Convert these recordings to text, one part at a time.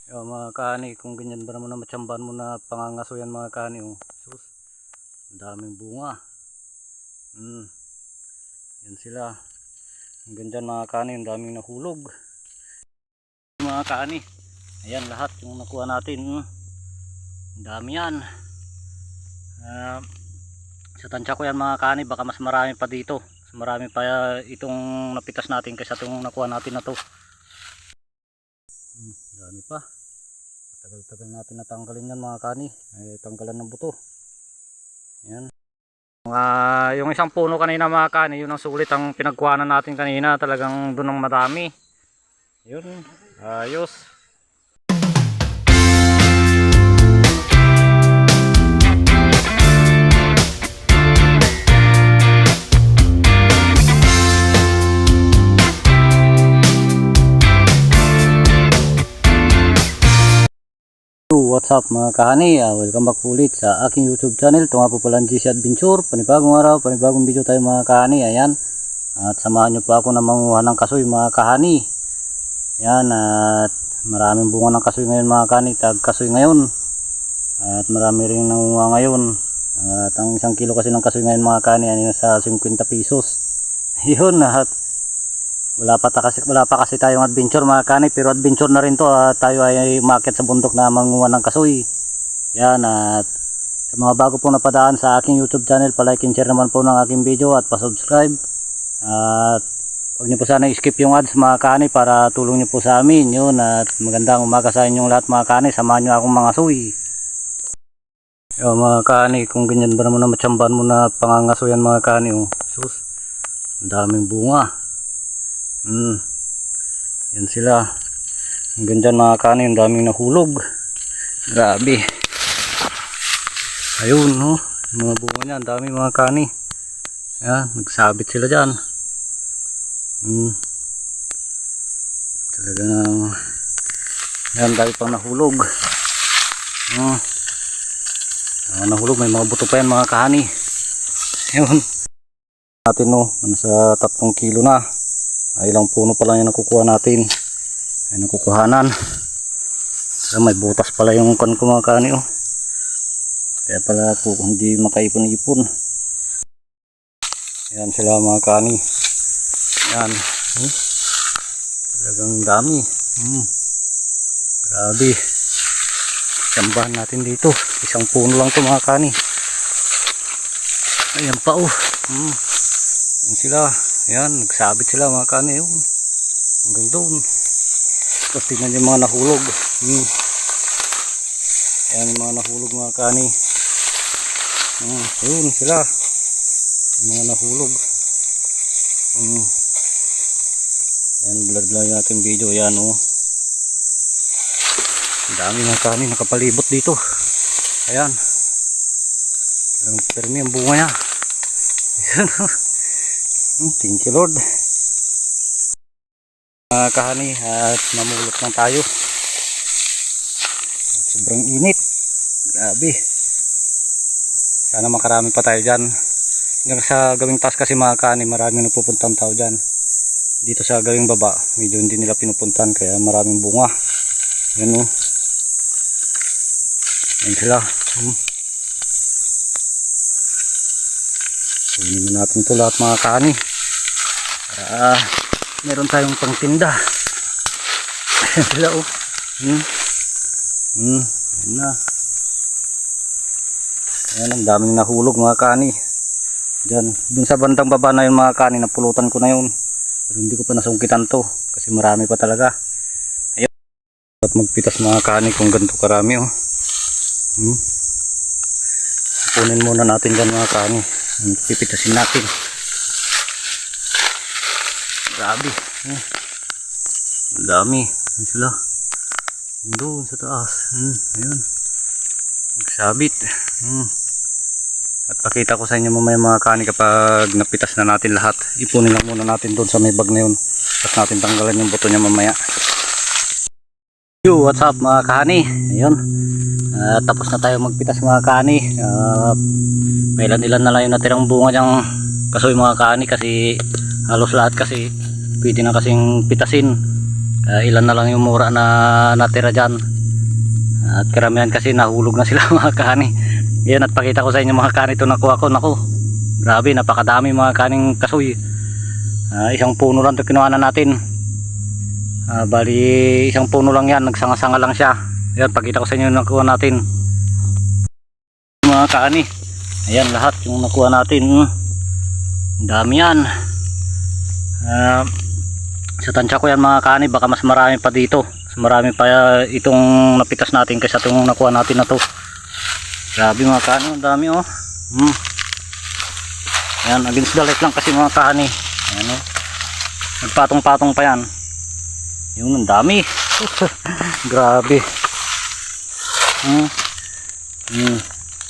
Yo, mga kani, kung ganyan ba naman na matsambahan mo na pangangaso yan mga kani, oh. Sus, ang daming bunga. Yan sila. Ang ganda mga kani, ang daming nahulog. Mga kani, ayan lahat yung nakuha natin. Ang dami yan. Sa tansya ko yan mga kani, baka mas marami pa dito. Mas marami pa itong napitas natin kaysa itong nakuha natin na to. Dami pa. Tagal-tagal natin natanggalin yan mga kani. Ay, tanggalan ng buto. Yan. Yung isang puno kanina mga kani, yun ang sulit ang pinagkuhanan natin kanina. Talagang doon ang madami. Yun. Ayos. What's up mga kahani, welcome back ulit sa aking YouTube channel. Ito nga po pala ang GC Adventure. Panibagong araw, panibagong video tayo mga kahani. Ayan, at samahan nyo pa ako na manguha ng kasoy mga kahani. Ayan, at maraming bunga ng kasoy ngayon mga kahani. Tag kasoy ngayon. At marami rin nanguha ngayon. At ang 1 kilo kasi ng kasoy ngayon mga kahani ay nasa 50 pesos. Yun, at wala pa kasi tayong adventure mga kani, pero adventure na rin to. Tayo ay umakyat sa bundok na manguha ng kasoy. Yan, at sa mga bago pong napadaan sa aking YouTube channel, palike and share naman po ng aking video at pa-subscribe. At huwag niyo po sana i-skip yung ads mga kani para tulong niyo po sa amin. Yun, at magandang umaga sa inyong lahat mga kani. Samahan niyo akong mga soy. Yo, mga kani, kung ganyan ba naman na matsambahan mo na pangangaso yan mga kani, oh. Sus, ang daming bunga. Yan sila. Ang ganda mga kani, ang daming nahulog. Grabe. Ayun, no, yung mga bunga niya, ang dami mga kani. Yan, nagsabit sila dyan. Talagang yan, dami pang nahulog. Nahulog, may mga buto pa yan mga kahani. Ayun natin, no, nasa 3 kilo na. Ay, ilang puno pa lang yung nakukuha natin. Ay, nakukuhanan. So, may butas pala yung kan ko mga kani, oh. Kaya pala po hindi makaipon-ipon. Ayan sila mga kani. Ayan. Talagang dami. Grabe. Sambahan natin dito. 1 puno lang to mga kani. Ayan pa, oh. Ayan sila. Ayan, nagsabit sila mga kani, oh. Hanggang doon. Tapos tingnan yung mga nahulog. Ayan yung mga nahulog mga kani. Ayun sila. Yung mga nahulog. Ayan, blur yung ating video. Ayan, oh. Ang dami mga kani nakapalibot dito. Ayan. Talagang permi ang bunga niya. Ayan, oh. Thank you Lord. Mga kahani, at namulot lang tayo. At sobrang init. Grabe. Sana makarami pa tayo dyan. Hanggang sa gawing taas kasi mga kahani, maraming nagpupuntan tao dyan. Dito sa gawing baba, medyo hindi nila pinupuntan, kaya maraming bunga. Yan, o. Yan sila. Kunin natin ito lahat mga kahani. Para meron tayong pangtinda. Ayan sila, oh. Ayan na. Ayan, ang daming nahulog mga kahani. Dun sa bandang baba na yun mga kahani, napulutan ko na yun. Pero hindi ko pa nasungkitan to kasi marami pa talaga. Ayan. At magpitas mga kahani kung ganito karami, oh. Punin muna natin dyan mga kahani. Pipitasin natin. Grabe. Ang dami. Ayan sila. Doon sa taas. Ayun. Nagsabit. At pakita ko sa inyo mamaya mga kani kapag napitas na natin lahat. Ipunin lang muna natin doon sa may bag na yun. Tapos natin tanggalan yung buto niya mamaya. Yo, what's up mga kani? Ayun. Tapos na tayo magpitas mga kani. Ilan na lang yung natirang bunga niyang kasoy mga kani kasi halos lahat kasi pwede na kasing pitasin. Ilan na lang yung mura na natira dyan. At karamihan kasi nahulog na sila mga kani. Yan, at pakita ko sa inyo mga kani ito nakuha ko. Naku, grabe, napakadami mga kaning kasoy. Isang puno lang ito kinuha na natin. Bali isang puno lang yan, nagsanga-sanga lang siya. Yan, pakita ko sa inyo yung nakuha natin mga kani. Ayan lahat yung nakuha natin. Ang dami yan. Sa tansya ko yan mga kani, baka mas marami pa dito. Mas marami pa itong napitas natin kaysa itong nakuha natin na to. Grabe mga kani, ang dami oh. Ayan, against the light lang kasi mga kani. Ayan oh. Nagpatong-patong pa yan. Yung ang dami. Grabe.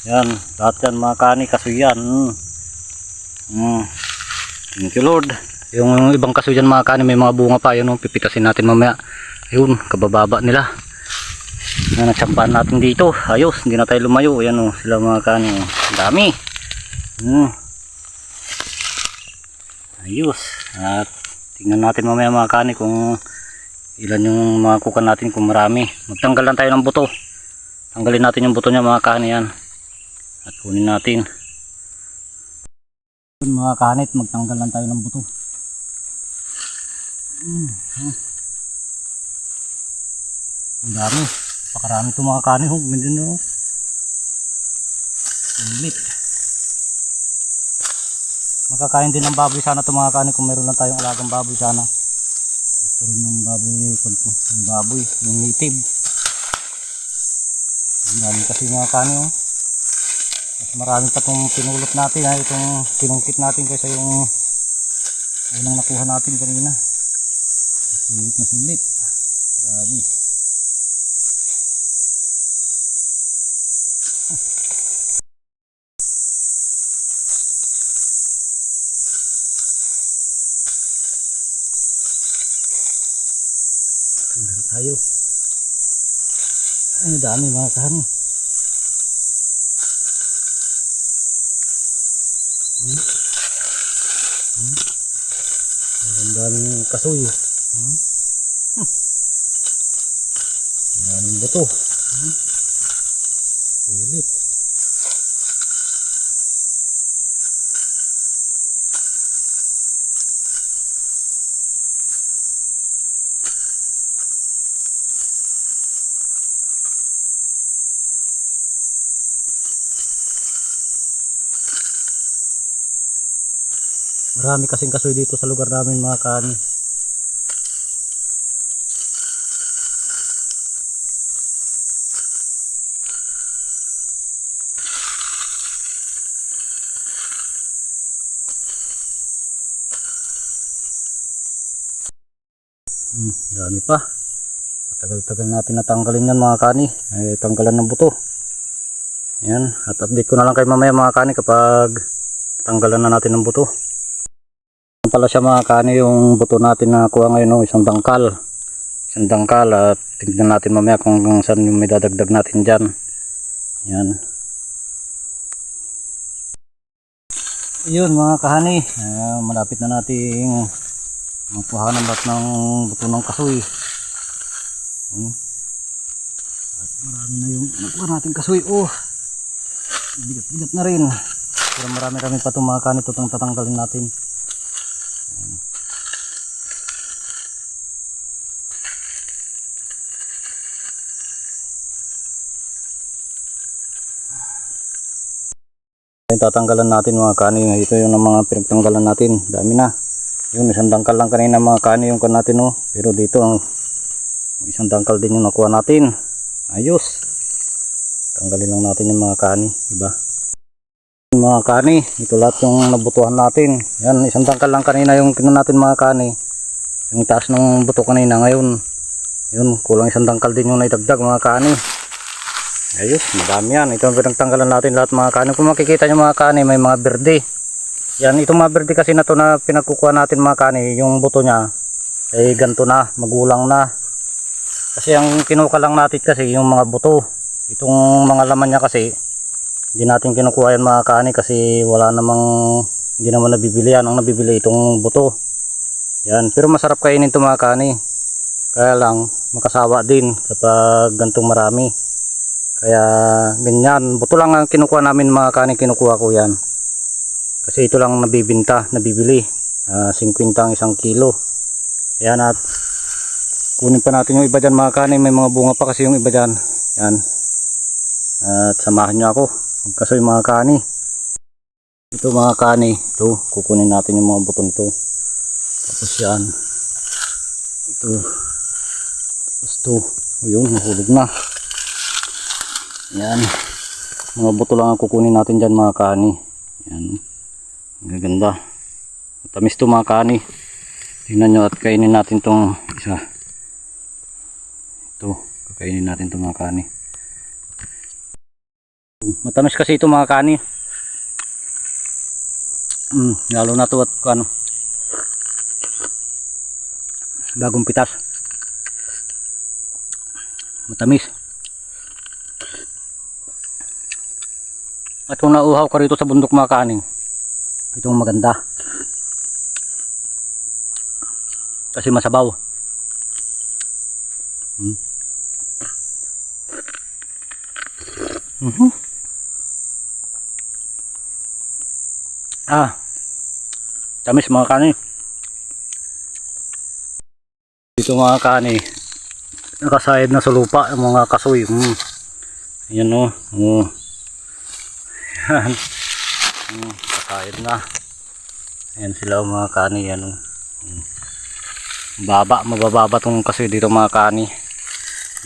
Yan, lahat yan mga kani, kasoy yan. Thank you Lord. Yung ibang kasoy dyan mga kani, may mga bunga pa. Yun, pipitasin natin mamaya. Ayun, kabababa nila. Yan, natsampahan natin dito. Ayos, hindi na tayo lumayo. Yan sila mga kani. Ang dami. Ayos. At tingnan natin mamaya mga kani kung ilan yung makukuha natin, kung marami. Magtanggal lang tayo ng buto. Tanggalin natin yung buto niya mga kani yan. At kunin natin. Mga kanit, magtanggal lang tayo ng buto. Ang dami. Pakarami ito mga kani. Ulit. Makakain din ng baboy sana ito mga kani kung meron lang tayong alagang baboy sana. Gusto rin ng baboy, yung native. Ang dami kasi mga kani mas marami pa itong pinulot natin itong pinungkit natin kaysa yung unang nakuha natin kanina. Sulit na sulit. Grabe. Tanggal tayo. Ay, dami mga kani. Ang daming kasoy. Ang daming buto. Ulit. Marami kasing kasoy dito sa lugar namin mga kani. Dami pa. Tagal-tagal natin natanggalin yan mga kani. Ay, tanggalan ng buto. Yan. At update ko na lang kayo mamaya mga kani kapag tanggalan na natin ng buto. Pala siya mga kani yung buto natin na nakuha ngayon isang dangkal at tignan natin mamaya kung saan yung may dadagdag natin dyan. Yan. Yun mga kahani, malapit na nating makuha ng lahat ng buto ng kasoy. At marami na yung nakuha natin kasoy. Bigat-bigat na rin, pero marami pa itong mga kahani itong tatanggalin natin. Tatanggalan natin mga kani. Ito yung mga pinagtanggalan natin. Dami na. Yun, isang dangkal lang kanina mga kani yung kan natin pero dito isang dangkal din yung nakuha natin. Ayos. Tanggalin lang natin yung mga kani. Iba. Mga kani, ito lahat yung nabutuhan natin. Yan, isang dangkal lang kanina yung kinuha natin mga kani. Yung taas ng buto kanina ngayon. Yun, kulang isang dangkal din yung naidagdag mga kani. Ayos, madami yan. Ito ang pinagtanggalan natin lahat mga kani. Kung makikita nyo mga kani, may mga berde. Yan, itong mga berde kasi na to na pinagkukuha natin mga kani, yung buto nya ay ganto na, magulang na. Kasi ang kinuha lang natin kasi yung mga buto. Itong mga laman nya kasi hindi natin kinukuha yan mga kani kasi wala namang, hindi naman nabibili yan. Ang nabibili itong buto. Yan, pero masarap kainin ito mga kani. Kaya lang makasawa din kapag gantong marami. Kaya ganyan, buto lang ang kinukuha namin mga kani, kinukuha ko yan. Kasi ito lang nabibili. 50 ang isang kilo. Ayan, at kunin pa natin yung iba dyan mga kani. May mga bunga pa kasi yung iba dyan. Yan. At samahan nyo ako magkasoy mga kani. Ito mga kani, ito kukunin natin yung mga buto nito. Tapos yan, ito, tapos ito, ayun, nahulog na. Yan, mga buto lang ang kukunin natin dyan mga kani. Yan, ang gaganda, matamis to mga kani. Tingnan nyo at kainin natin tong isa. Ito, kakainin natin tong mga kani. Matamis kasi ito mga kani. Lalo na to at ano, bagong pitas, matamis. At kung nauhaw ka rito sa bundok mga kaning, itong maganda kasi masabaw. Tamis mga kani. Dito mga kani, nakasayad na sa lupa yung mga kasoy. Ayan o. Ayan. Nakasayad na. Ayan sila mga kani. Ayan o. Mabababa tong kasoy dito mga kani.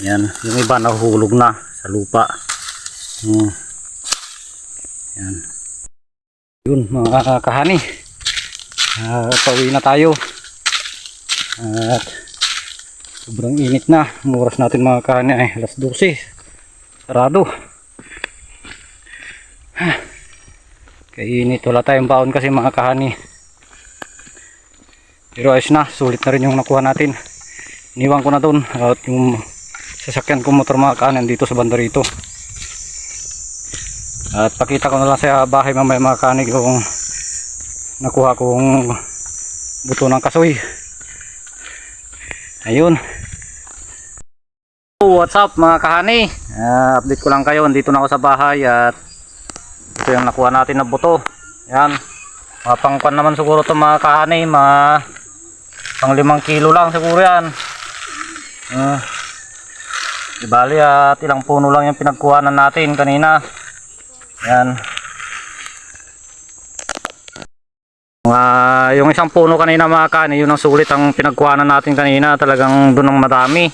Ayan. Yung iba nahuhulog na sa lupa. Ayan. Yun mga kahani. Pauwi na tayo. At sobrang init na. Ang oras natin mga kahani ay alas 12. Sarado. Kainit, wala tayong baon kasi mga kahani. Pero ayos na, sulit na rin yung nakuha natin. Iniwan ko na doon. At yung sasakyan ko motor mga kahani dito sa banda rito. At pakita ko na lang sa bahay mamaya mga kahani yung nakuha kong buto ng kasoy. Ayun. What's up mga kahani? Update ko lang kayo. Andito na ako sa bahay at ito yung nakuha natin na buto. Yan. Pangkuan naman siguro ito mga kahani. Pang 5 kilo lang siguro yan. Di bali at ilang puno lang yung pinagkuhanan natin kanina. Yan. Yung isang puno kanina mga kani, yun ang sulit ang pinagkuhanan natin kanina. Talagang doon ang madami.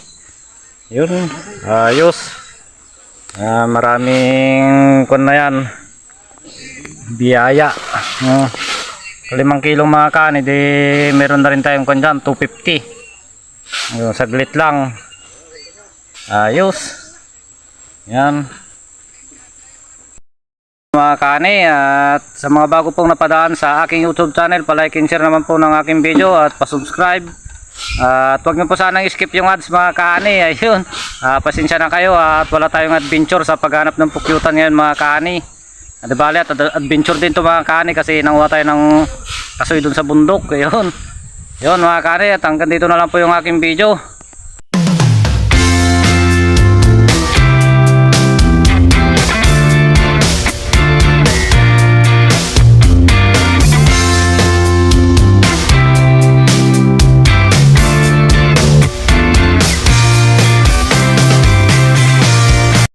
Yun, ayos. Maraming kun na yan, biyaya. 5 kilong mga kani, di meron na rin tayong kun dyan, 250. Yung saglit lang. Ayos. Yan mga kani, at sa mga bago pong napadaan sa aking YouTube channel, palike and share naman po ng aking video at pasubscribe. At huwag nyo po sanang skip yung ads mga kani. Ayun, pasensya na kayo at wala tayong adventure sa paghanap ng pukyutan ngayon mga kani. Di bali at adventure din to mga kani kasi nanguha tayo ng kasoy dun sa bundok. Ayun, yun mga kani, at hanggang dito na lang po yung aking video.